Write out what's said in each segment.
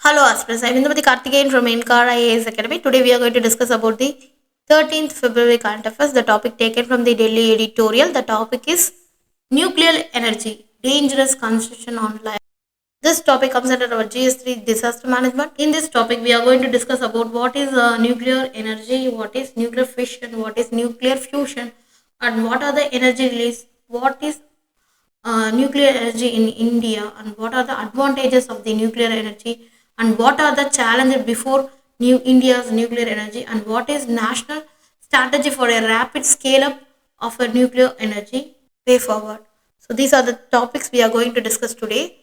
Hello aspirants, I am Indumati Karthikeyan from Inkar IAS Academy. Today we are going to discuss about the 13th February current affairs. The topic taken from the Delhi editorial. The topic is nuclear energy, dangerous construction on life. This topic comes under our GS3 disaster management. In this topic, we are going to discuss about what is nuclear energy, what is nuclear fission, what is nuclear fusion, and what are the energy release, what is nuclear energy in India, and what are the advantages of the nuclear energy, and what are the challenges before new India's nuclear energy, and what is national strategy for a rapid scale up of a nuclear energy way forward. So these are the topics we are going to discuss today.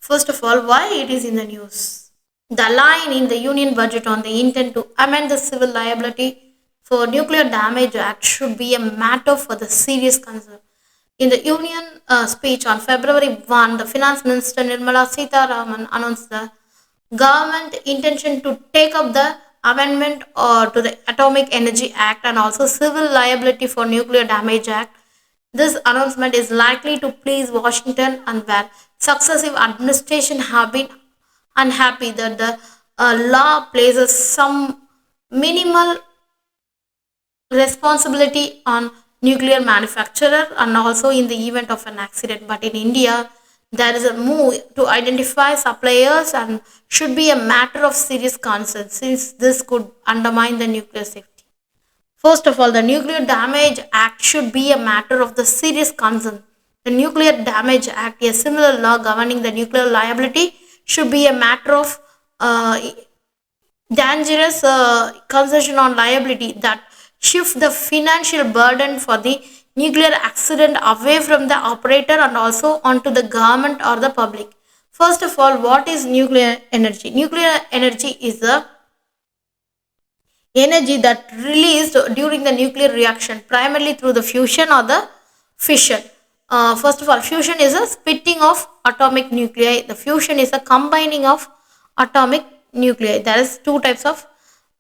First of all, why it is in the news. The line in the Union budget on the intent to amend the Civil Liability for Nuclear Damage Act should be a matter for the serious concern. In the Union speech on February 1, the Finance Minister Nirmala Sitharaman announced the government intention to take up the amendment to the Atomic Energy Act and also Civil Liability for Nuclear Damage Act. This announcement is likely to please Washington, and where successive administrations have been unhappy that the law places some minimal responsibility on nuclear manufacturer and also in the event of an accident. But in India, there is a move to identify suppliers and should be a matter of serious concern since this could undermine the nuclear safety. First of all, the Nuclear Damage Act should be a matter of the serious concern. The Nuclear Damage Act, a similar law governing the nuclear liability, should be a matter of dangerous concession on liability that shift the financial burden for the nuclear accident away from the operator and also onto the government or the public. First of all, what is nuclear energy? Nuclear energy is the energy that released during the nuclear reaction, primarily through the fusion or the fission. First of all, fusion is a splitting of atomic nuclei. The fusion is a combining of atomic nuclei. There is two types of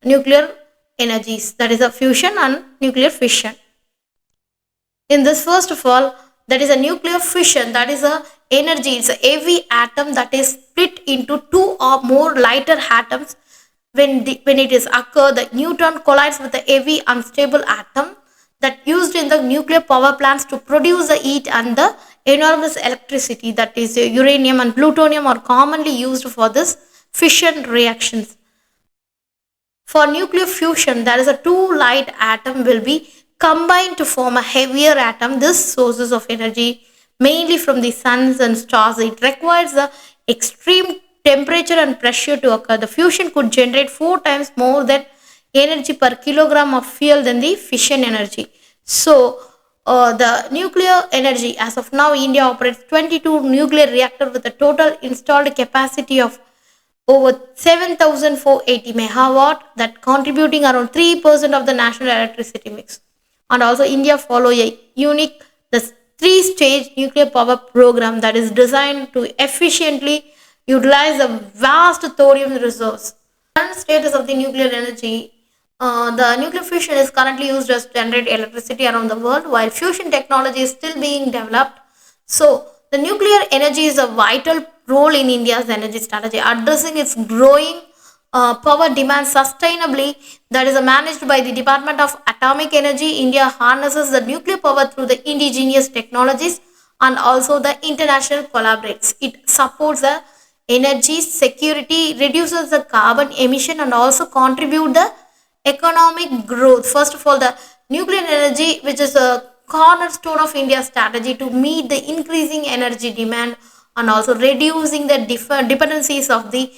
nuclear energies, that is a fusion and nuclear fission. In this, first of all, that is a nuclear fission, that is a energy. It's a heavy atom that is split into two or more lighter atoms. When it is occur, the neutron collides with the heavy unstable atom that used in the nuclear power plants to produce the heat and the enormous electricity, that is uranium and plutonium are commonly used for this fission reactions. For nuclear fusion, there is a two light atom will be combined to form a heavier atom. This sources of energy mainly from the suns and stars. It requires the extreme temperature and pressure to occur. The fusion could generate 4 times more than energy per kilogram of fuel than the fission energy. So, the nuclear energy, as of now, India operates 22 nuclear reactors with a total installed capacity of over 7,480 megawatt, that contributing around 3% of the national electricity mix. And also, India follow a unique the three-stage nuclear power program that is designed to efficiently utilize the vast thorium resource. Current status of the nuclear energy. The nuclear fusion is currently used to generate electricity around the world, while fusion technology is still being developed. So, the nuclear energy is a vital role in India's energy strategy, addressing its growing power demand sustainably. That is managed by the Department of Atomic Energy. India harnesses the nuclear power through the indigenous technologies and also the international collaborates. It supports the energy security, reduces the carbon emission, and also contribute the economic growth. First of all, the nuclear energy, which is a cornerstone of India's strategy to meet the increasing energy demand and also reducing the dependencies of the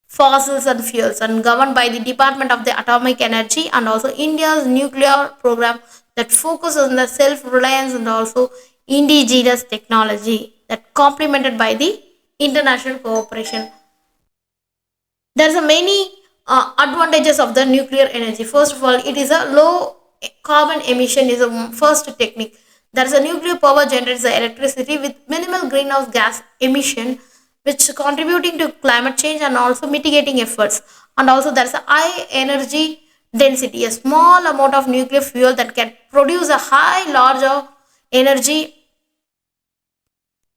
fossils and fuels, and governed by the Department of the Atomic Energy and also India's nuclear program that focuses on the self-reliance and also indigenous technology that complemented by the international cooperation. There's a many advantages of the nuclear energy. First of all, it is a low carbon emission is a first technique. There is a nuclear power generates the electricity with minimal greenhouse gas emission, which contributing to climate change and also mitigating efforts. And also there is a high energy density, a small amount of nuclear fuel that can produce a high larger energy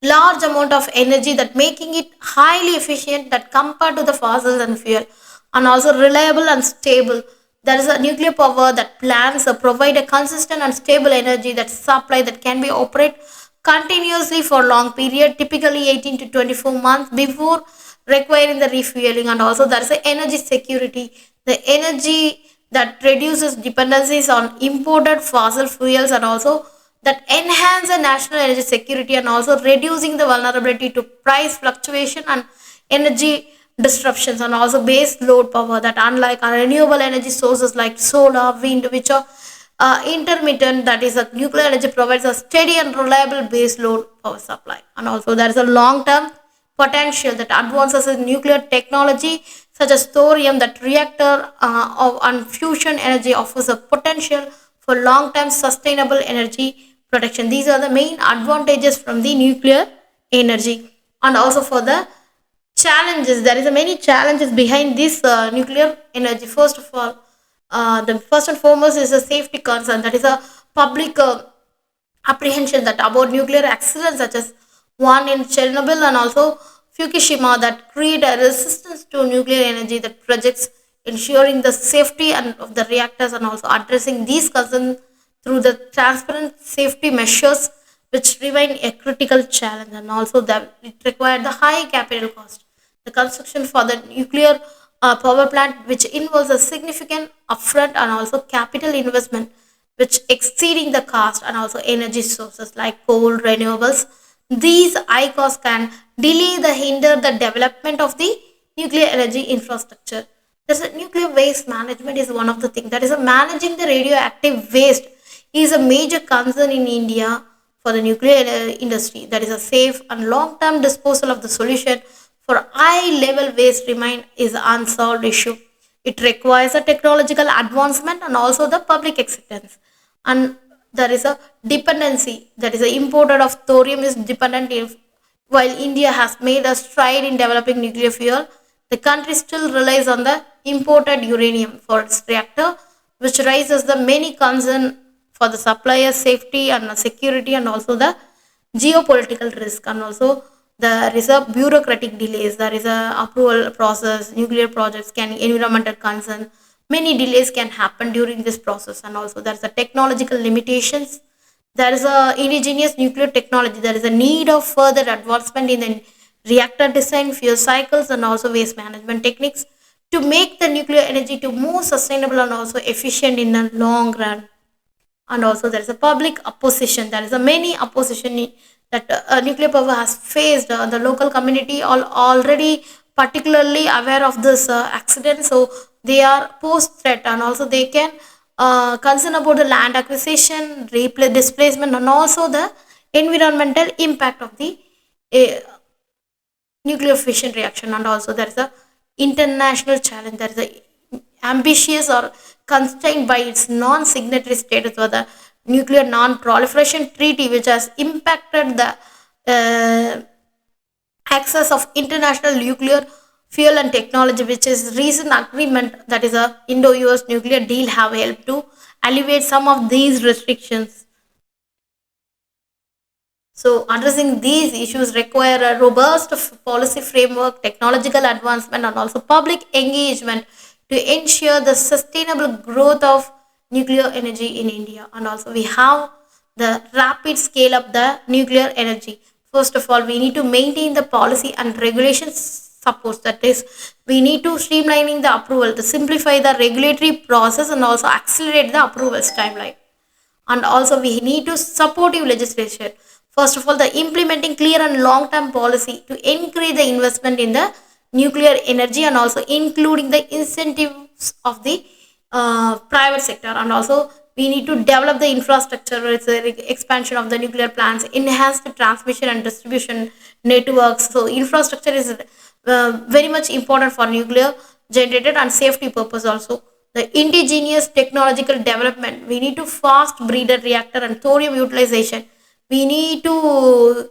large amount of energy, that making it highly efficient that compared to the fossils and fuel, and also reliable and stable. There is a nuclear power that plans provide a consistent and stable energy that supply that can be operate continuously for long period, typically 18 to 24 months before requiring the refueling. And also there is a energy security, the energy that reduces dependencies on imported fossil fuels, and also that enhance the national energy security, and also reducing the vulnerability to price fluctuation and energy disruptions. And also base load power, that unlike our renewable energy sources like solar, wind, which are intermittent, that is a nuclear energy provides a steady and reliable base load power supply. And also there is a long term potential that advances in nuclear technology such as thorium, that reactor and fusion energy offers a potential for long term sustainable energy protection. These are the main advantages from the nuclear energy. And also for the challenges, there is a many challenges behind this nuclear energy. First of all, the first and foremost is a safety concern, that is a public apprehension that about nuclear accidents such as one in Chernobyl and also Fukushima, that create a resistance to nuclear energy that projects ensuring the safety and of the reactors, and also addressing these concerns through the transparent safety measures which remain a critical challenge. And also that it required the high capital cost. The construction for the nuclear power plant, which involves a significant upfront and also capital investment which exceeding the cost, and also energy sources like coal, renewables. These high costs can delay the hinder the development of the nuclear energy infrastructure. There's a nuclear waste management is one of the things, that is a managing the radioactive waste is a major concern in India for the nuclear industry. That is a safe and long term disposal of the solution for high level waste remain is an unsolved issue. It requires a technological advancement and also the public acceptance. And there is a dependency, that is the imported of thorium is dependent if, while India has made a stride in developing nuclear fuel, the country still relies on the imported uranium for its reactor, which raises the many concern for the supplier safety and security, and also the geopolitical risk. And also there is a bureaucratic delays, there is a approval process, nuclear projects can environmental concern, many delays can happen during this process. And also there is a technological limitations, there is a indigenous nuclear technology, there is a need of further advancement in the reactor design, fuel cycles, and also waste management techniques to make the nuclear energy to more sustainable and also efficient in the long run. And also there is a public opposition, there is a many opposition that nuclear power has faced. The local community all already particularly aware of this accident, so they are post threat, and also they can concern about the land acquisition, displacement, and also the environmental impact of the uh, nuclear fission reaction. And also there is a international challenge, there is a ambitious or constrained by its non-signatory status for the nuclear non-proliferation treaty, which has impacted the access of international nuclear fuel and technology, which is recent agreement, that is a Indo-US nuclear deal, have helped to alleviate some of these restrictions. So, addressing these issues require a robust policy framework, technological advancement, and also public engagement to ensure the sustainable growth of nuclear energy in India. And also, we have the rapid scale up the nuclear energy. First of all, we need to maintain the policy and regulations supports, that is, we need to streamlining the approval, to simplify the regulatory process, and also accelerate the approvals timeline. And also we need to supportive legislation. First of all, the implementing clear and long term policy to encourage the investment in the nuclear energy, and also including the incentives of the private sector. And also we need to develop the infrastructure, it's a expansion of the nuclear plants, enhance the transmission and distribution networks. So infrastructure is very much important for nuclear generated and safety purpose. Also the indigenous technological development, we need to fast breeder reactor and thorium utilization, we need to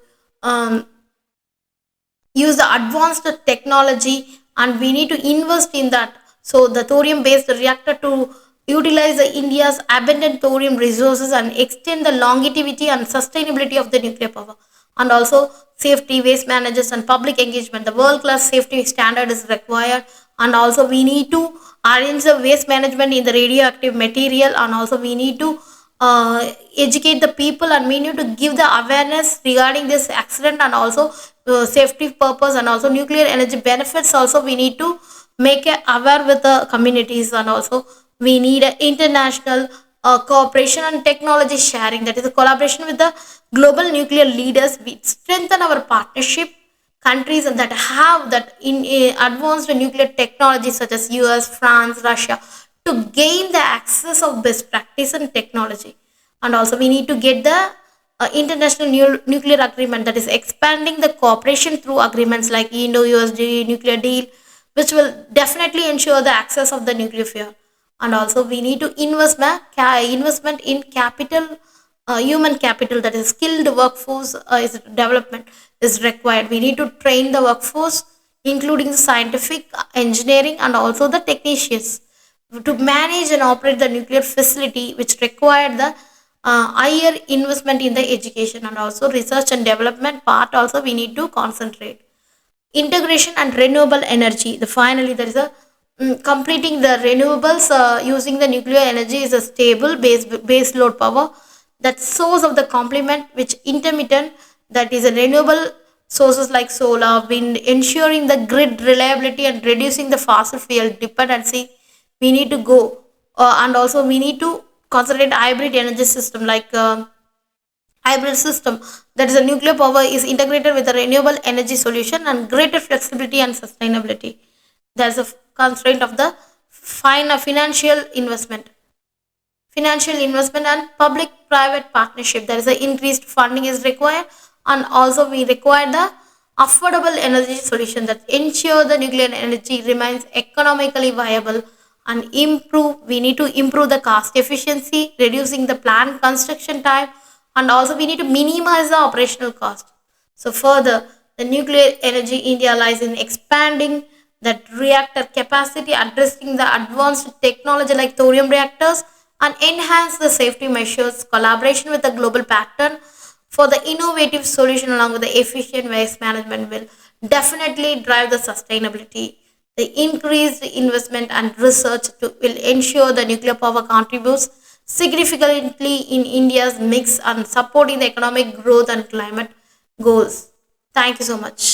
use the advanced technology, and we need to invest in that. So the thorium based reactor to utilize the India's abundant thorium resources and extend the longevity and sustainability of the nuclear power. and also safety, waste managers, and public engagement. The world class safety standard is required, and also we need to arrange the waste management in the radioactive material, and also we need to educate the people, and we need to give the awareness regarding this accident, and also safety purpose, and also nuclear energy benefits. Also we need to make it aware with the communities, and also we need an international cooperation and technology sharing, that is a collaboration with the global nuclear leaders. We strengthen our partnership countries that have that in advanced nuclear technology such as US, France, Russia, to gain the access of best practice and technology. And also we need to get the international nuclear agreement, that is expanding the cooperation through agreements like Indo-USD nuclear deal, which will definitely ensure the access of the nuclear fuel. And also we need to investment in capital, human capital, that is skilled workforce is development is required. We need to train the workforce, including the scientific, engineering, and also the technicians, to manage and operate the nuclear facility, which required the higher investment in the education, and also research and development part also we need to concentrate. Integration and renewable energy, the finally there is a completing the renewables, using the nuclear energy is a stable base load power, that source of the complement which intermittent, that is a renewable sources like solar, wind, ensuring the grid reliability and reducing the fossil fuel dependency. We need to go, and also we need to concentrate hybrid energy system like hybrid system, that is a nuclear power is integrated with a renewable energy solution and greater flexibility and sustainability. There's a constraint of the financial investment and public private partnership. There is an increased funding is required, and also we require the affordable energy solution that ensure the nuclear energy remains economically viable, and improve we need to improve the cost efficiency, reducing the plant construction time, and also we need to minimize the operational cost. So further, the nuclear energy India lies in expanding that reactor capacity, addressing the advanced technology like thorium reactors, and enhance the safety measures, collaboration with the global pattern for the innovative solution along with the efficient waste management will definitely drive the sustainability. The increased investment and research will ensure the nuclear power contributes significantly in India's mix and supporting the economic growth and climate goals. Thank you so much.